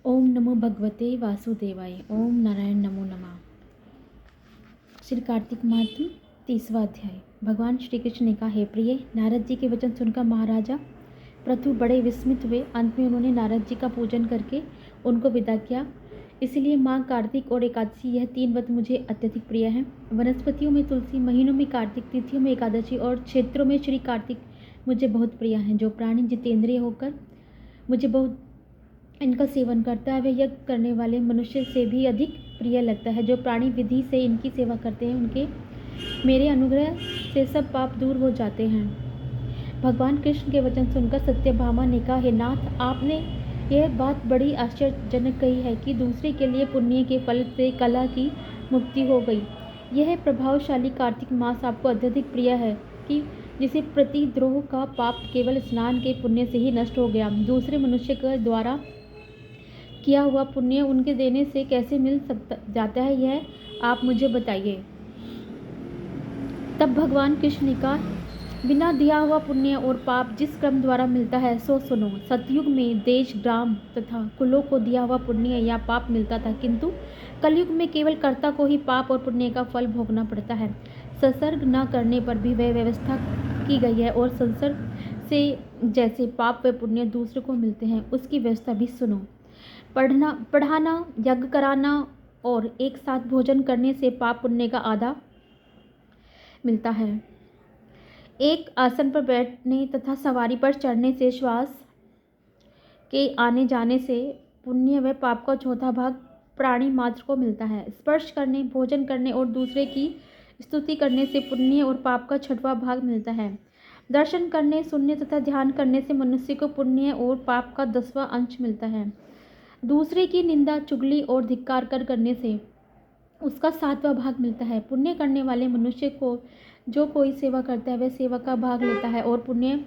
ओम नमो भगवते वासुदेवाय। ओम नारायण नमो नमः। श्री कार्तिक माह 30वां अध्याय। भगवान श्री कृष्ण ने कहा, हे प्रिय, नारद जी के वचन सुनकर महाराजा पृथु बड़े विस्मित हुए। अंत में उन्होंने नारद जी का पूजन करके उनको विदा किया। इसलिए माँ कार्तिक और एकादशी, यह 3 व्रत मुझे अत्यधिक प्रिय हैं। वनस्पतियों में तुलसी, महीनों में कार्तिक, तिथियों में एकादशी और क्षेत्रों में श्री कार्तिक मुझे बहुत प्रिय हैं। जो प्राणी जितेंद्रिय होकर मुझे बहुत इनका सेवन करता है, वह यज्ञ करने वाले मनुष्य से भी अधिक प्रिय लगता है। जो प्राणी विधि से इनकी सेवा करते हैं, उनके मेरे अनुग्रह से सब पाप दूर हो जाते हैं। भगवान कृष्ण के वचन सुनकर सत्यभामा ने कहा, हे नाथ, आपने यह बात बड़ी आश्चर्यजनक कही है कि दूसरे के लिए पुण्य के फल से कला की मुक्ति हो गई। यह प्रभावशाली कार्तिक मास आपको अत्यधिक प्रिय है कि जिसे प्रतिद्रोह का पाप केवल स्नान के पुण्य से ही नष्ट हो गया। दूसरे मनुष्य के द्वारा किया हुआ पुण्य उनके देने से कैसे मिल जाता है, यह आप मुझे बताइए। तब भगवान कृष्ण ने कहा, बिना दिया हुआ पुण्य और पाप जिस क्रम द्वारा मिलता है सो सुनो। सतयुग में देश, ग्राम तथा कुलों को दिया हुआ पुण्य या पाप मिलता था, किंतु कलयुग में केवल कर्ता को ही पाप और पुण्य का फल भोगना पड़ता है। संसर्ग न करने पर भी वह व्यवस्था की गई है और संसर्ग से जैसे पाप व पुण्य दूसरे को मिलते हैं, उसकी व्यवस्था भी सुनो। पढ़ाना, यज्ञ कराना और एक साथ भोजन करने से पाप पुण्य का आधा मिलता है। एक आसन पर बैठने तथा सवारी पर चढ़ने से, श्वास के आने जाने से पुण्य व पाप का चौथा भाग प्राणी मात्र को मिलता है। स्पर्श करने, भोजन करने और दूसरे की स्तुति करने से पुण्य और पाप का 6वां भाग मिलता है। दर्शन करने, सुनने तथा ध्यान करने से मनुष्य को पुण्य और पाप का 10वां अंश मिलता है। दूसरे की निंदा, चुगली और धिक्कार करने से उसका 7वां भाग मिलता है। पुण्य करने वाले मनुष्य को जो कोई सेवा करता है, वह सेवा का भाग लेता है और पुण्य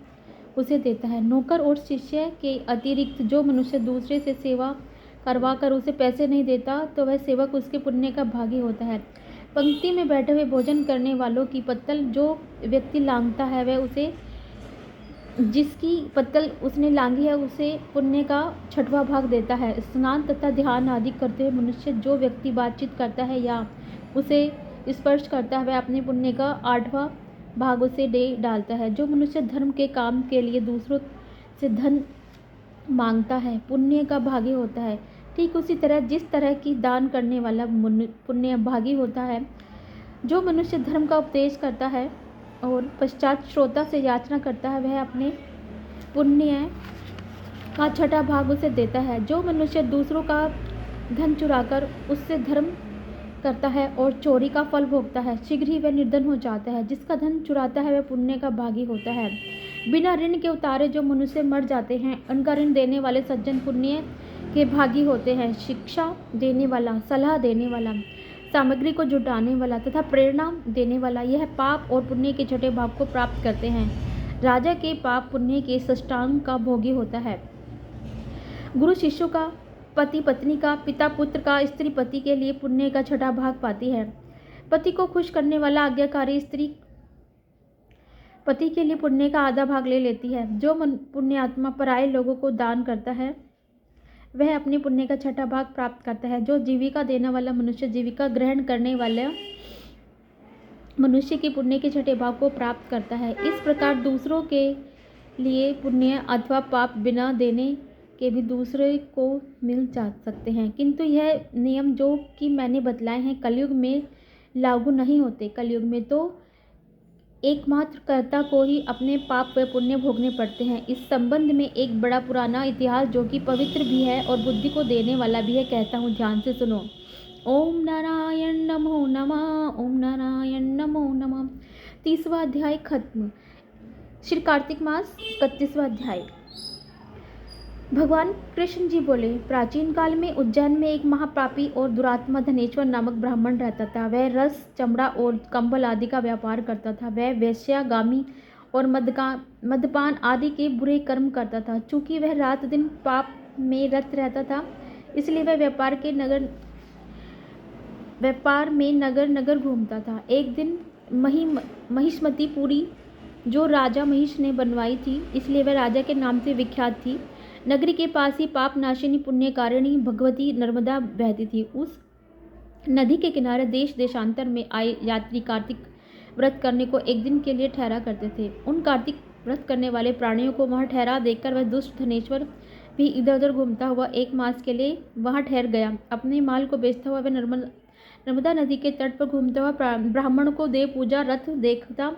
उसे देता है। नौकर और शिष्य के अतिरिक्त जो मनुष्य दूसरे से सेवा करवा कर उसे पैसे नहीं देता, तो वह सेवक उसके पुण्य का भागी होता है। पंक्ति में बैठे हुए भोजन करने वालों की पत्तल जो व्यक्ति लांघता है, वह उसे, जिसकी पत्तल उसने लांघी है, उसे पुण्य का 6वां भाग देता है। स्नान तथा ध्यान आदि करते हुए मनुष्य जो व्यक्ति बातचीत करता है या उसे स्पर्श करता है, वह अपने पुण्य का 8वां भाग उसे दे डालता है। जो मनुष्य धर्म के काम के लिए दूसरों से धन मांगता है, पुण्य का भागी होता है। ठीक उसी तरह जिस तरह की दान करने वाला पुण्य भागी होता है। जो मनुष्य धर्म का उपदेश करता है और पश्चात श्रोता से याचना करता है, वह अपने पुण्य का 6वां भाग उसे देता है। जो मनुष्य दूसरों का धन चुराकर उससे धर्म करता है और चोरी का फल भोगता है, शीघ्र ही वह निर्धन हो जाता है। जिसका धन चुराता है, वह पुण्य का भागी होता है। बिना ऋण के उतारे जो मनुष्य मर जाते हैं, उनका ऋण देने वाले सज्जन पुण्य के भागी होते हैं। शिक्षा देने वाला, सलाह देने वाला, सामग्री को जुटाने वाला तथा प्रेरणा देने वाला, यह पाप और पुण्य के 6ठे भाग को प्राप्त करते हैं। राजा के पाप पुण्य के षष्ठांग का भोगी होता है। गुरु शिष्यों का, पति पत्नी का, पिता पुत्र का, स्त्री पति के लिए पुण्य का 6वां भाग पाती है। पति को खुश करने वाला आज्ञाकारी स्त्री पति के लिए पुण्य का आधा भाग ले लेती है। जो पुण्यात्मा पराये लोगों को दान करता है, वह अपने पुण्य का 6वां भाग प्राप्त करता है। जो जीविका देने वाला मनुष्य जीविका ग्रहण करने वाले मनुष्य के पुण्य के 6ठे भाग को प्राप्त करता है। इस प्रकार दूसरों के लिए पुण्य अथवा पाप बिना देने के भी दूसरे को मिल जा सकते हैं, किंतु यह नियम जो कि मैंने बतलाए हैं कलयुग में लागू नहीं होते। कलयुग में तो एकमात्र कर्ता को ही अपने पाप व पुण्य भोगने पड़ते हैं। इस संबंध में एक बड़ा पुराना इतिहास जो कि पवित्र भी है और बुद्धि को देने वाला भी है, कहता हूँ, ध्यान से सुनो। ओम नारायण नमो नमः। ओम नारायण नमो नमः। 30वां अध्याय खत्म। श्री कार्तिक मास 31वां अध्याय। भगवान कृष्ण जी बोले, प्राचीन काल में उज्जैन में एक महापापी और दुरात्मा धनेश्वर नामक ब्राह्मण रहता था। वह रस, चमड़ा और कंबल आदि का व्यापार करता था। वह वेश्यागामी और मदपान आदि के बुरे कर्म करता था। चूंकि वह रात दिन पाप में रत रहता था, इसलिए वह व्यापार में नगर नगर घूमता था। एक दिन महिष्मती पुरी जो राजा महिष ने बनवाई थी, इसलिए वह राजा के नाम से विख्यात थी, नगरी के पास ही पाप नाशिनी पुण्यकारिणी भगवती नर्मदा बहती थी। उस नदी के किनारे देश देशांतर में आए यात्री कार्तिक व्रत करने को एक दिन के लिए ठहरा करते थे। उन कार्तिक व्रत करने वाले प्राणियों को वहां ठहरा देखकर वह दुष्ट धनेश्वर भी इधर उधर घूमता हुआ 1 मास के लिए वहां ठहर गया। अपने माल को बेचता हुआ वह नर्मदा नदी के तट पर घूमता हुआ ब्राह्मणों को देव पूजा रथ देखता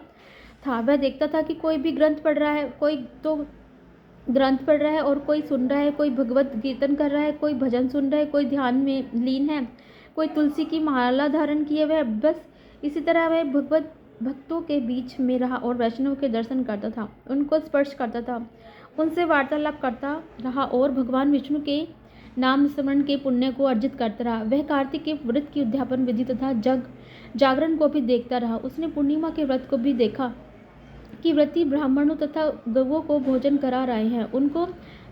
था। वह देखता था कि कोई भी ग्रंथ पढ़ रहा है, कोई तो ग्रंथ पढ़ रहा है और कोई सुन रहा है, कोई भगवत कीर्तन कर रहा है, कोई भजन सुन रहा है, कोई ध्यान में लीन है, कोई तुलसी की माला धारण किए हुए। बस इसी तरह वह भगवत भक्तों के बीच में रहा और वैष्णव के दर्शन करता था, उनको स्पर्श करता था, उनसे वार्तालाप करता रहा और भगवान विष्णु के नाम स्मरण के पुण्य को अर्जित करता रहा। वह कार्तिक के व्रत की उद्यापन विधि तथा जागरण को भी देखता रहा। उसने पूर्णिमा के व्रत को भी देखा कि व्रती ब्राह्मणों तथा गौओं को भोजन करा रहे हैं, उनको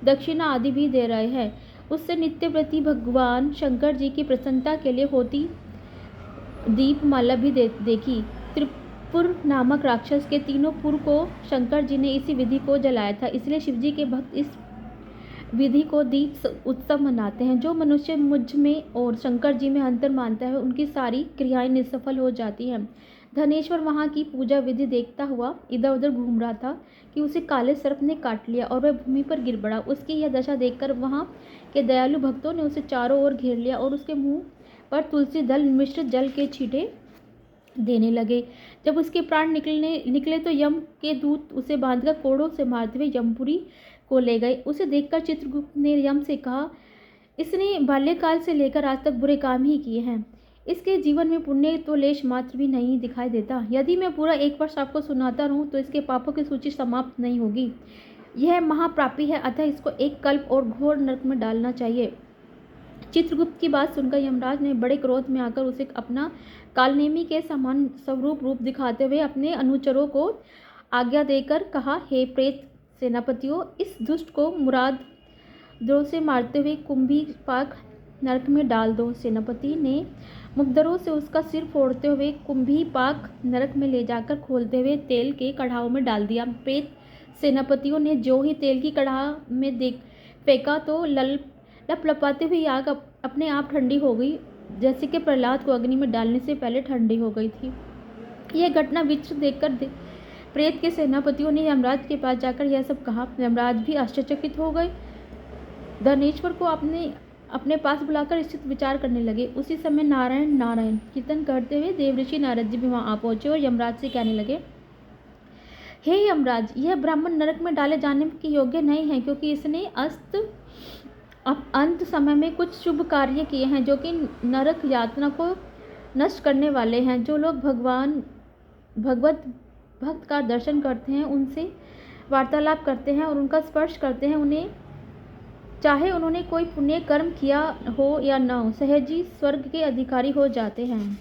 दक्षिणा आदि भी दे रहे हैं। उससे नित्य व्रती भगवान शंकर जी की प्रसन्नता के लिए होती दीपमाला भी देखी। त्रिपुर नामक राक्षस के 3 पुर को शंकर जी ने इसी विधि को जलाया था, इसलिए शिवजी के भक्त इस विधि को दीप उत्सव मनाते हैं। जो मनुष्य मुझ में और शंकर जी में अंतर मानता है, उनकी सारी क्रियाएं निष्फल हो जाती हैं। धनेश्वर वहां की पूजा विधि देखता हुआ इधर उधर घूम रहा था कि उसे काले सर्प ने काट लिया और वह भूमि पर गिर पड़ा। उसकी यह दशा देखकर वहां के दयालु भक्तों ने उसे चारों ओर घेर लिया और उसके मुंह पर तुलसी दल मिश्रित जल के छींटे देने लगे। जब उसके प्राण निकले तो यम के दूत उसे बांधकर कोड़ों से मारते हुए यमपुरी को ले गए। उसे देखकर चित्रगुप्त ने यम से कहा, इसने बाल्यकाल से लेकर आज तक बुरे काम ही किए हैं, इसके जीवन में पुण्य तो लेश मात्र भी नहीं दिखाई देता। यदि मैं पूरा 1 वर्ष आपको सुनाता रहूं तो इसके पापों की सूची समाप्त नहीं होगी। यह महापापी है, अतः इसको 1 कल्प और घोर नरक में डालना चाहिए। चित्रगुप्त की बात सुनकर यमराज ने बड़े क्रोध में आकर उसे अपना कालनेमी के समान स्वरूप रूप दिखाते हुए अपने अनुचरों को आज्ञा देकर कहा, हे प्रेत सेनापतियों, इस दुष्ट को मुराद द्रोह से मारते हुए कुंभी पाक नरक में डाल दो। सेनापति ने मुकदरों से उसका सिर फोड़ते हुए कुंभी पाक नरक में ले जाकर खोलते हुए तेल के कढ़ाव में डाल दिया। प्रेत सेनापतियों ने जो ही तेल की कढ़ा में फेंका तो लपलपाते हुई आग अपने आप ठंडी हो गई, जैसे कि प्रहलाद को अग्नि में डालने से पहले ठंडी हो गई थी। यह घटना विचित्र देखकर प्रेत के सेनापतियों ने यमराज के पास जाकर यह सब कहा। यमराज भी आश्चर्यचकित हो गए। धनेश्वर को अपने पास बुलाकर स्थित विचार करने लगे। उसी समय नारायण नारायण कीर्तन करते हुए देवऋषि नारद जी भी वहां आ पहुंचे और यमराज से कहने लगे, हे यमराज, यह ब्राह्मण नरक में डाले जाने के योग्य नहीं है, क्योंकि इसने अंत समय में कुछ शुभ कार्य किए हैं जो कि नरक यातना को नष्ट करने वाले हैं। जो लोग भगवत भक्त का दर्शन करते हैं, उनसे वार्तालाप करते हैं और उनका स्पर्श करते हैं, उन्हें चाहे उन्होंने कोई पुण्य कर्म किया हो या न हो, सहज ही स्वर्ग के अधिकारी हो जाते हैं।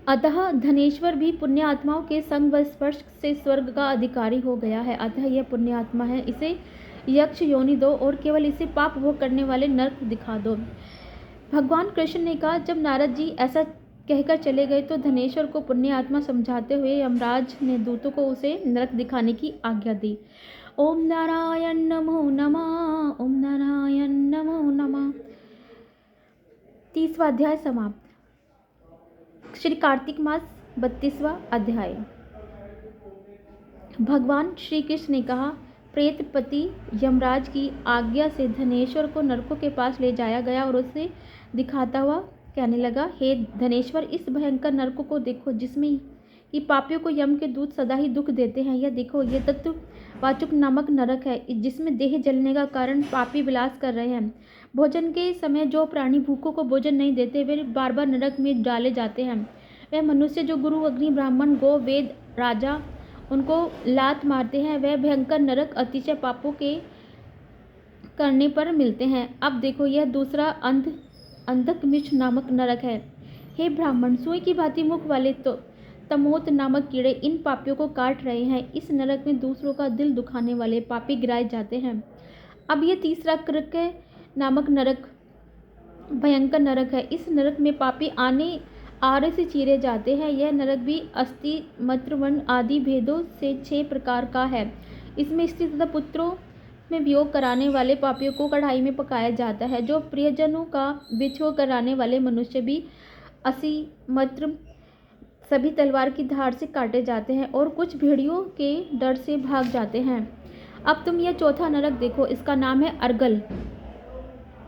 अतः धनेश्वर भी पुण्य आत्माओं के संग व स्पर्श से स्वर्ग का अधिकारी हो गया है। अतः यह पुण्य आत्मा है, इसे यक्ष योनि दो और केवल इसे पाप भोग करने वाले नरक दिखा दो। भगवान कृष्ण ने कहा। जब नारद जी ऐसा कहकर चले गए तो धनेश्वर को पुण्य आत्मा समझाते हुए यमराज ने दूतों को उसे नरक दिखाने की आज्ञा दी। ओम नारायण नमो नमः, ओम नारायण नमो नमः। 30वां अध्याय समाप्त। श्री कार्तिक मास 32वां अध्याय। भगवान श्री कृष्ण ने कहा, प्रेतपति यमराज की आज्ञा से धनेश्वर को नरकों के पास ले जाया गया और उसे दिखाता हुआ कहने लगा, हे धनेश्वर, इस भयंकर नरकों को देखो जिसमें कि पापियों को यम के दूत सदा ही दुख देते हैं। यह देखो, यह तत्ववाचुक नामक नरक है, जिसमें देह जलने का कारण पापी विलास कर रहे हैं। भोजन के समय जो प्राणी भूखों को भोजन नहीं देते वे बार बार नरक में डाले जाते हैं। वह मनुष्य जो गुरु अग्नि ब्राह्मण गो वेद राजा उनको लात मारते हैं, वह भयंकर नरक अतिशय पापों के करने पर मिलते हैं। अब देखो, यह दूसरा अंधकमिश्र नामक नरक है। हे ब्राह्मण, सुई की भांति मुख वाले तो तमोत नामक कीड़े इन पापियों को काट रहे हैं। इस नरक में दूसरों का दिल दुखाने वाले पापी गिराए जाते हैं। अब यह तीसरा कृक नामक नरक भयंकर नरक है। इस नरक में पापी आरे से चीरे जाते हैं। यह नरक भी अस्थि मत्र वर्ण आदि भेदों से 6 प्रकार का है। इसमें स्त्री तथा पुत्रों में वियोग कराने वाले पापियों को कढ़ाई में पकाया जाता है। जो प्रियजनों का विछोह कराने वाले मनुष्य भी असीमत्र सभी तलवार की धार से काटे जाते हैं और कुछ भेड़ियों के डर से भाग जाते हैं। अब तुम यह चौथा नरक देखो, इसका नाम है अर्गल।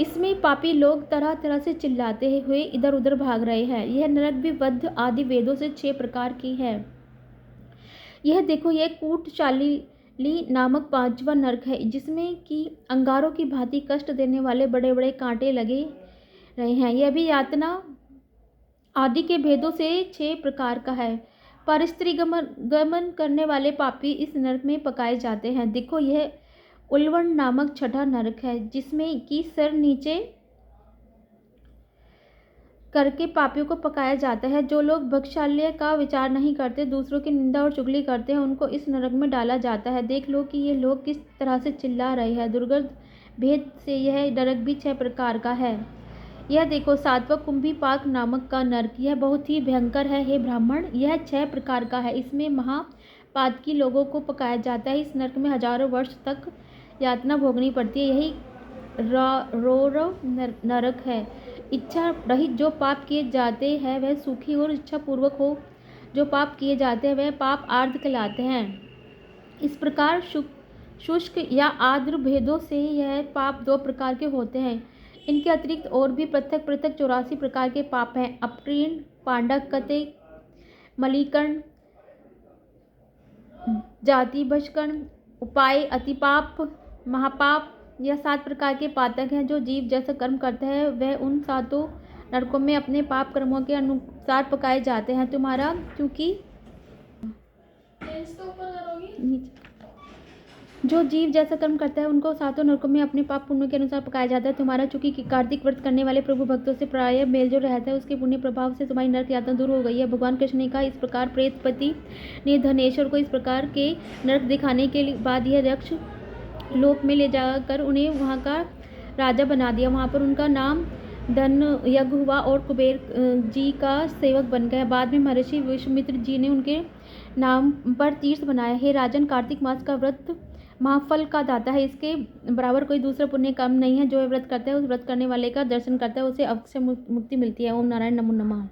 इसमें पापी लोग तरह तरह से चिल्लाते हुए इधर उधर भाग रहे हैं। यह नरक भी वध आदि वेदों से 6 प्रकार की है। यह देखो, यह कूटचाली नामक 5वां नरक है, जिसमें कि अंगारों की भांति कष्ट देने वाले बड़े बड़े कांटे लगे रहे हैं। यह भी यातना आदि के भेदों से 6 प्रकार का है। पर स्त्री गमन करने वाले पापी इस नरक में पकाए जाते हैं। देखो, यह उल्वण नामक 6ठा नरक है, जिसमें कि सिर नीचे करके पापियों को पकाया जाता है। जो लोग भक्षाल्य का विचार नहीं करते, दूसरों की निंदा और चुगली करते हैं, उनको इस नरक में डाला जाता है। देख लो कि ये लोग किस तरह से चिल्ला रहे हैं। दुर्गंध भेद से यह नरक भी 6 प्रकार का है। यह देखो, 7वां कुंभी पाक नामक का नरक, यह बहुत ही भयंकर है। हे ब्राह्मण, यह 6 प्रकार का है। इसमें महापातकी लोगों को पकाया जाता है। इस नरक में हजारों वर्ष तक यातना भोगनी पड़ती है। यही रौरव नरक है। इच्छा रहित जो पाप किए जाते हैं वह सुखी, और इच्छा पूर्वक हो जो पाप किए जाते हैं वह पाप आर्ध कहलाते हैं। इस प्रकार शुष्क या आर्द्र भेदों से यह पाप 2 प्रकार के होते हैं। इनके अतिरिक्त और भी पृथक पृथक 84 प्रकार के पाप हैं। अप्रीण, पांडक, कते, मलीकर्ण, जाति भक्षण, उपाय, अतिपाप, महापाप, यह 7 प्रकार के पातक हैं। जो जीव जैसा कर्म करते हैं वह उन 7 नरकों में अपने पाप कर्मों के अनुसार पकाए जाते हैं। तुम्हारा क्योंकि जो जीव जैसा कर्म करता है उनको 7 नरकों में अपने पाप पुण्य के अनुसार पकाया जाता है। तुम्हारा चूंकि कार्तिक व्रत करने वाले प्रभु भक्तों से प्राय मेल जो रहता है, उसके पुण्य प्रभाव से तुम्हारी नरक यातना दूर हो गई है। भगवान कृष्ण ने कहा, इस प्रकार प्रेतपति ने धनेश्वर को इस प्रकार के नरक दिखाने के बाद यह यक्ष लोक में ले जाकर उन्हें वहाँ का राजा बना दिया। वहाँ पर उनका नाम धन यज्ञ हुआ और कुबेर जी का सेवक बन गया। बाद में महर्षि विश्वामित्र जी ने उनके नाम पर तीर्थ बनाया। हे राजन, कार्तिक मास का व्रत महाफल का दाता है। इसके बराबर कोई दूसरा पुण्य काम नहीं है। जो व्रत करता है, उस व्रत करने वाले का दर्शन करता है, उसे अवश्य मुक्ति मिलती है। ओम नारायण नमो नमः।